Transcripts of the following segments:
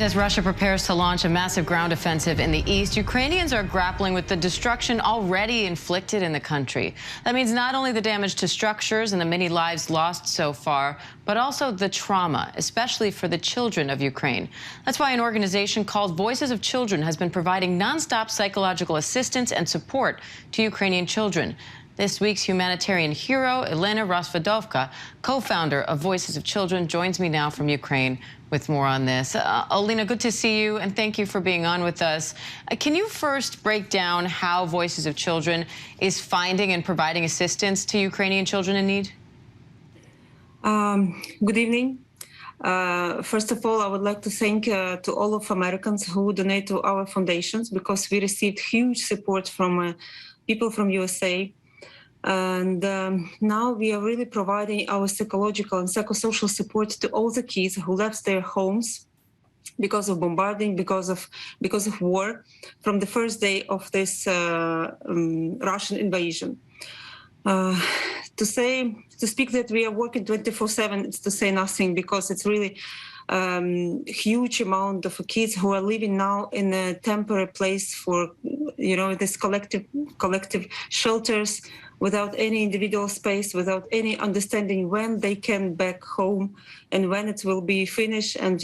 As Russia prepares to launch a massive ground offensive in the east, Ukrainians are grappling with the destruction already inflicted in the country. That means not only the damage to structures and the many lives lost so far, but also the trauma, especially for the children of Ukraine. That's why an organization called Voices of Children has been providing nonstop psychological assistance and support to Ukrainian children. This week's humanitarian hero, Olena Rozvadovska, co-founder of Voices of Children, joins me now from Ukraine with more on this. Olena, good to see you, and thank you for being on with us. Can you first break down how Voices of Children is finding and providing assistance to Ukrainian children in need? Good evening. First of all, I would like to thank to all of Americans who donate to our foundations, because we received huge support from people from USA. And now we are really providing our psychological and psychosocial support to all the kids who left their homes because of bombarding, because of war, from the first day of this Russian invasion. To speak that we are working 24/7, it's to say nothing, because it's really huge amount of kids who are living now in a temporary place for, this collective shelters, without any individual space, without any understanding when they can back home and when it will be finished. And,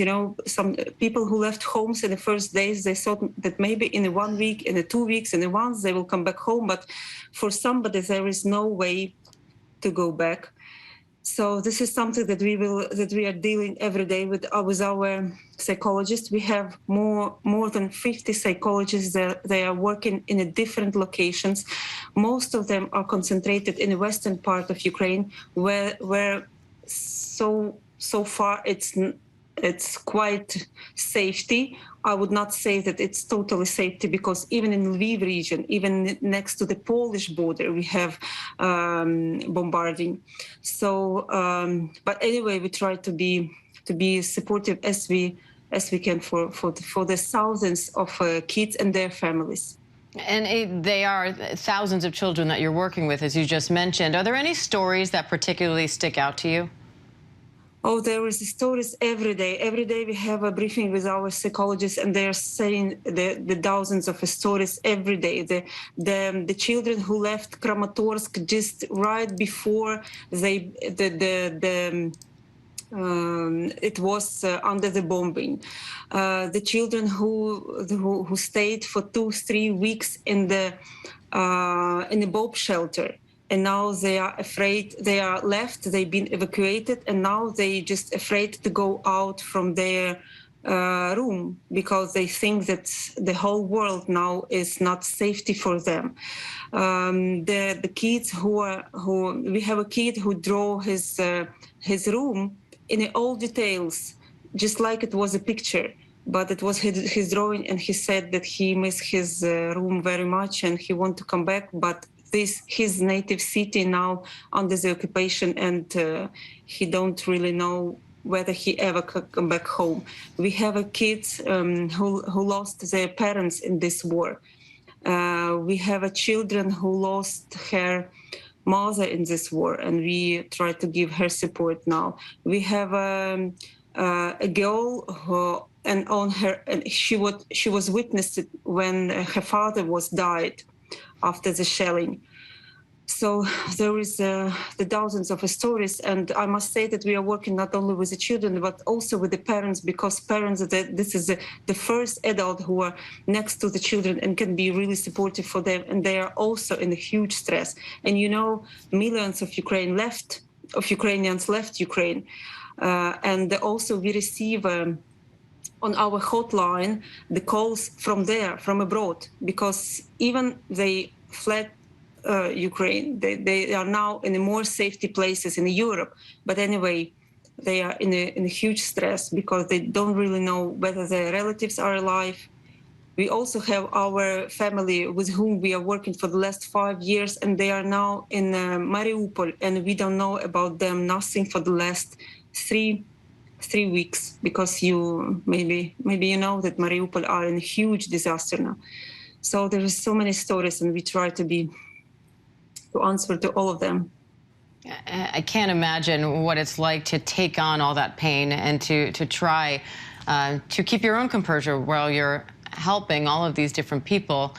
some people who left homes in the first days, they thought that maybe in 1 week, in 2 weeks, in a month, they will come back home. But for somebody, there is no way to go back. So this is something that we are dealing every day with our psychologists. We have more than 50 psychologists that they are working in different locations. Most of them are concentrated in the western part of Ukraine, where so far it's quite safety. I would not say that it's totally safety, because even in Lviv region, even next to the Polish border, we have bombarding. So, but anyway, we try to be supportive as we can for the thousands of kids and their families. And they are thousands of children that you're working with, as you just mentioned. Are there any stories that particularly stick out to you? Oh, there is stories every day. Every day we have a briefing with our psychologists, and they are saying the thousands of stories every day. The children who left Kramatorsk just right before it was under the bombing. The children who stayed for 2-3 weeks in the bomb shelter. And now they are afraid, they are left, they've been evacuated, and now they just afraid to go out from their room, because they think that the whole world now is not safety for them. The kids we have a kid who drew his room in all details, just like it was a picture. But it was his drawing, and he said that he missed his room very much and he want to come back, but his native city now under the occupation, and he don't really know whether he ever could come back home. We have a kids who lost their parents in this war. We have a children who lost her mother in this war, and we try to give her support now. We have a girl who, and she was witnessed when her father was died after the shelling. So there is the thousands of stories, and I must say that we are working not only with the children but also with the parents, because parents, this is the first adult who are next to the children and can be really supportive for them, and they are also in a huge stress. And millions of Ukrainians left Ukraine, and also we receive on our hotline the calls from abroad, because even they fled Ukraine, they are now in more safety places in Europe. But anyway, they are in a huge stress, because they don't really know whether their relatives are alive. We also have our family with whom we are working for the last 5 years, and they are now in Mariupol, and we don't know about them nothing for the last 3 weeks, because maybe you know that Mariupol are in a huge disaster now. So there is so many stories, and we try to answer to all of them. I can't imagine what it's like to take on all that pain and to try to keep your own composure while you're helping all of these different people.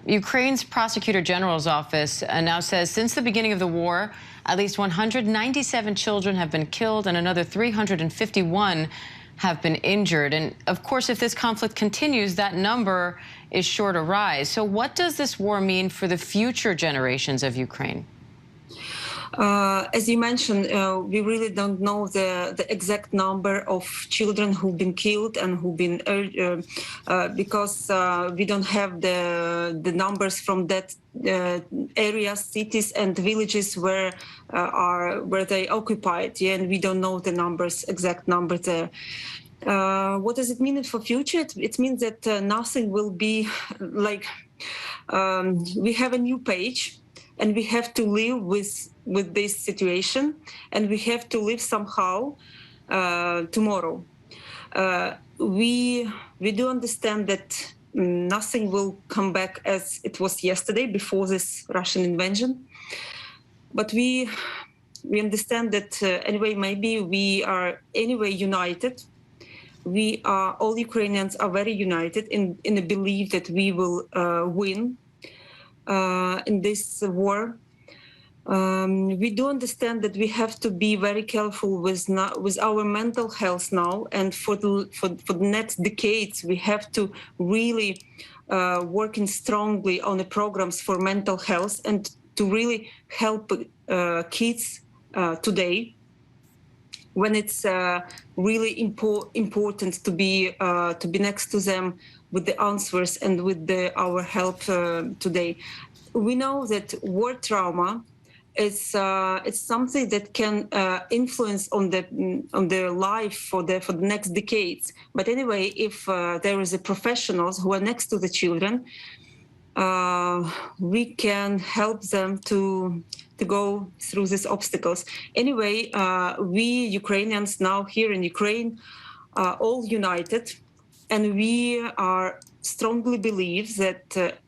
Ukraine's Prosecutor General's office now says since the beginning of the war, at least 197 children have been killed and another 351 have been injured. And of course, if this conflict continues, that number is sure to rise. So what does this war mean for the future generations of Ukraine? As you mentioned, we really don't know the exact number of children who've been killed and who've been because we don't have the numbers from that areas, cities, and villages where they occupied. Yeah, and we don't know the exact numbers there. What does it mean for future? It means that nothing will be like we have a new page. And we have to live with this situation, and we have to live somehow tomorrow. We do understand that nothing will come back as it was yesterday before this Russian invasion, but we understand that anyway. Maybe we are anyway united. We are all Ukrainians are very united in the belief that we will win. In this war, we do understand that we have to be very careful with our mental health now, and for the next decades, we have to really working strongly on the programs for mental health and to really help kids today, when it's really important to be next to them with the answers and with our help today. We know that war trauma is it's something that can influence on their life for the next decades. But anyway, if there is a professionals who are next to the children, we can help them to go through these obstacles. Anyway, we Ukrainians now here in Ukraine are all united, and we are strongly believe that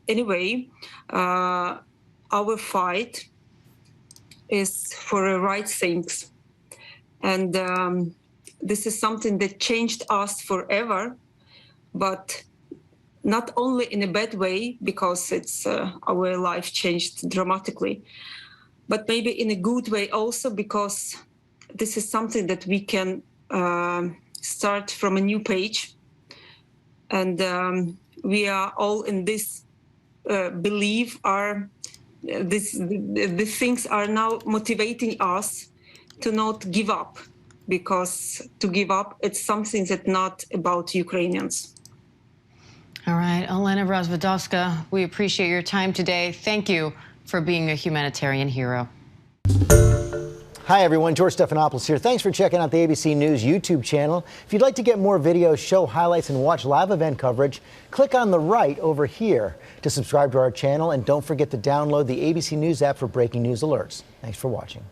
anyway, our fight is for the right things. And this is something that changed us forever, but not only in a bad way, because it's our life changed dramatically, but maybe in a good way also, because this is something that we can start from a new page. And we are all in this belief the things are now motivating us to not give up, because to give up, it's something that's not about Ukrainians. All right, Olena Rozvadovska, we appreciate your time today. Thank you for being a humanitarian hero. Hi, everyone. George Stephanopoulos here. Thanks for checking out the ABC News YouTube channel. If you'd like to get more videos, show highlights, and watch live event coverage, click on the right over here to subscribe to our channel. And don't forget to download the ABC News app for breaking news alerts. Thanks for watching.